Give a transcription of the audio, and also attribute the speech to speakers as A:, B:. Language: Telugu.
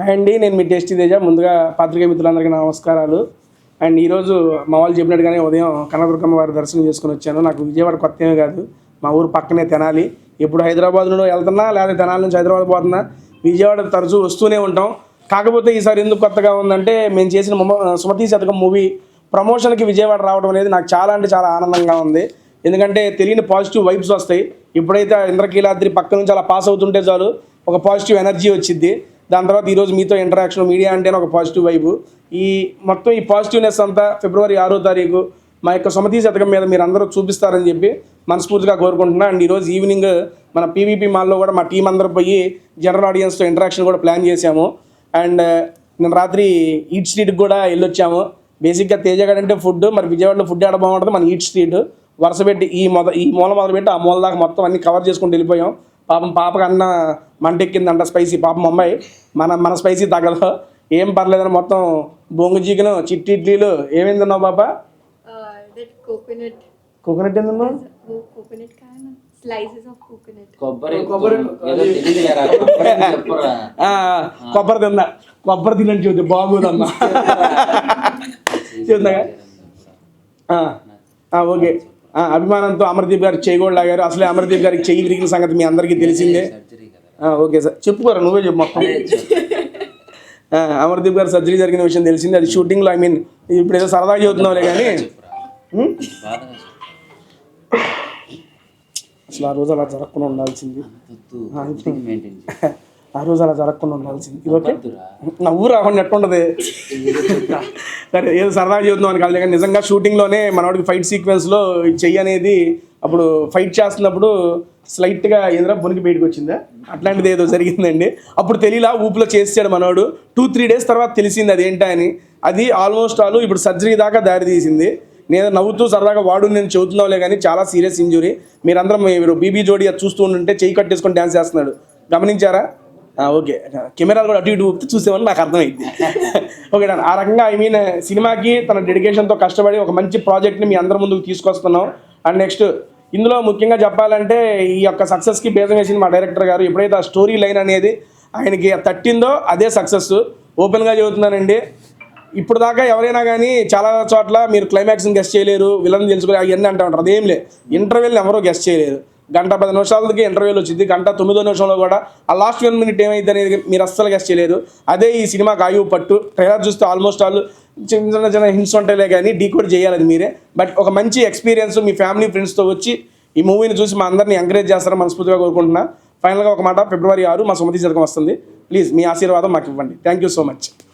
A: హాయ్ అండి, నేను మీ టేస్టీ తేజ. ముందుగా పాత్రికేయ మిత్రులందరికీ నమస్కారాలు. అండ్ ఈరోజు మా వాళ్ళు చెప్పినట్టుగానే ఉదయం కనకదుర్గమ్మ వారి దర్శనం చేసుకుని వచ్చాను. నాకు విజయవాడ కొత్త ఏమీ కాదు, మా ఊరు పక్కనే తెనాలి. ఎప్పుడు హైదరాబాద్ నుండి వెళ్తున్నా లేదా తెనాలి నుంచి హైదరాబాద్ పోతున్నా, విజయవాడ తరచూ వస్తూనే ఉంటాం. కాకపోతే ఈసారి ఎందుకు కొత్తగా ఉందంటే, మేము చేసిన సుమతి శతకం మూవీ ప్రమోషన్కి విజయవాడ రావడం అనేది నాకు చాలా అంటే చాలా ఆనందంగా ఉంది. ఎందుకంటే తెలియని పాజిటివ్ వైబ్స్ వస్తాయి. ఎప్పుడైతే ఇంద్రకీలాద్రి పక్క నుంచి అలా పాస్ అవుతుంటే చాలు ఒక పాజిటివ్ ఎనర్జీ వచ్చింది. దాని తర్వాత ఈరోజు మీతో ఇంటరాక్షన్, మీడియా అంటేనే ఒక పాజిటివ్ వైబు. ఈ పాజిటివ్నెస్ అంతా ఫిబ్రవరి 6వ తారీఖు మా యొక్క సుమతి శతకం మీద మీరు అందరూ చూపిస్తారని చెప్పి మనస్ఫూర్తిగా కోరుకుంటున్నా. అండ్ ఈరోజు ఈవినింగ్ మన పీవీపీ మాల్లో కూడా మా టీం అందరూ పోయి జనరల్ ఆడియన్స్తో ఇంటరాక్షన్ కూడా ప్లాన్ చేశాము. అండ్ నేను రాత్రి ఈట్ స్ట్రీట్కి కూడా వెళ్ళొచ్చాము. బేసిక్గా తేజగాడు అంటే ఫుడ్, మరి విజయవాడలో ఫుడ్ ఆడ బాగుంటుంది, మన ఈట్ స్ట్రీట్ వరుస పెట్టి ఈ మూల మొదలుపెట్టి ఆ మూల దాకా మొత్తం అన్ని కవర్ చేసుకుంటూ వెళ్ళిపోయాం. పాపం పాపకు అన్న మంటెక్కిందంట స్పైసీ. పాపం అమ్మాయి మన స్పైసీ తగ్గదు, ఏం పర్లేదని మొత్తం బొంగు చికెను, చిట్టి ఇడ్లీలు. ఏమేమి తిన్నావు పాప? కోకోనట్ ఏందన్నా? కొబ్బరి తిన్నా. కొబ్బరి తినని చూద్ది బాగుందమ్మా. చూద్దాగా ఓకే. అభిమానంతో అమర్దీప్ గారికి చేయి కూడా లాగారు. అసలే అమర్దీప్ గారికి చెయ్యి విరిగిన సంగతి మీ అందరికీ తెలిసిందే. ఓకే సార్, చెప్పుకోరా నువ్వే చెప్పు మొత్తం. అమర్దీప్ గారు సర్జరీ జరిగిన విషయం తెలిసింది. అది షూటింగ్లో, ఇప్పుడు ఏదో సరదాగా చెబుతున్నావులే కానీ అసలు ఆ రోజు అలా జరగకుండా ఉండాల్సింది. ఆ రోజు అలా జరగకుండా ఉండాల్సింది. ఇది ఓకే, నవ్వు రాకుండా ఎట్టుండదు. సరే, ఏదో సరదాగా చెబుతున్నాం అని కాదు కానీ నిజంగా షూటింగ్లోనే మనవాడికి ఫైట్ సీక్వెన్స్లో చెయ్యి అనేది అప్పుడు ఫైట్ చేస్తున్నప్పుడు స్లైట్గా ఏదైనా బొనికి బయటకు వచ్చిందా, అట్లాంటిది ఏదో జరిగిందండి. అప్పుడు తెలియలా, ఊపిలో చేసాడు మనవాడు. 2-3 డేస్ తర్వాత తెలిసింది అదేంటా అని. అది ఆల్మోస్ట్ ఇప్పుడు సర్జరీ దాకా దారి తీసింది. నేను నవ్వుతూ సరదాగా నేను చెబుతున్నావులే కానీ చాలా సీరియస్ ఇంజురీ. మీరు బీబీ జోడి అది చూస్తూ ఉంటే చెయ్యి కట్టేసుకొని డ్యాన్స్ చేస్తున్నాడు, గమనించారా? ఓకే, కెమెరాలు కూడా అటు ఇటు ఊపితే చూసేవని నాకు అర్థమైంది. ఓకే, ఆ రకంగా సినిమాకి తన డెడికేషన్తో కష్టపడి ఒక మంచి ప్రాజెక్ట్ని మీ అందరి ముందుకు తీసుకొస్తున్నాం. అండ్ నెక్స్ట్ ఇందులో ముఖ్యంగా చెప్పాలంటే ఈ యొక్క సక్సెస్కి బేసం వేసింది మా డైరెక్టర్ గారు. ఎప్పుడైతే ఆ స్టోరీ లైన్ అనేది ఆయనకి తట్టిందో అదే సక్సెస్. ఓపెన్గా చెబుతున్నానండి, ఇప్పుడు దాకా ఎవరైనా కానీ చాలా చోట్ల మీరు క్లైమాక్స్ని గెస్ట్ చేయలేరు, విలన్ తెలుసుకుని అవన్నీ అంటూ ఉంటారు. అదేం లేదు, ఇంటర్వెల్ని ఎవరో గెస్ట్ చేయలేరు. 1:10 నిమిషాలకి ఇంటర్వ్యూలు వచ్చింది, 9 నిమిషంలో కూడా ఆ లాస్ట్ 1 మినిట్ ఏమైంది అనేది మీరు అస్సలు గెస్ట్ చేయలేరు. అదే ఈ సినిమాకి ఆయువు పట్టు. ట్రైలర్ చూస్తే ఆల్మోస్ట్ చిన్న హింట్స్ ఉంటాయిలే కానీ డీకోడ్ చేయాలి అది మీరే. బట్ ఒక మంచి ఎక్స్పీరియన్స్ మీ ఫ్యామిలీ ఫ్రెండ్స్తో వచ్చి ఈ మూవీని చూసి మా అందరినీ ఎంకరేజ్ చేస్తారని మనస్ఫూర్తిగా కోరుకుంటున్నా. ఫైనల్గా ఒక మాట, ఫిబ్రవరి 6 మా సుమతి శతకం వస్తుంది. ప్లీజ్ మీ ఆశీర్వాదం మాకు ఇవ్వండి. Thank you so much.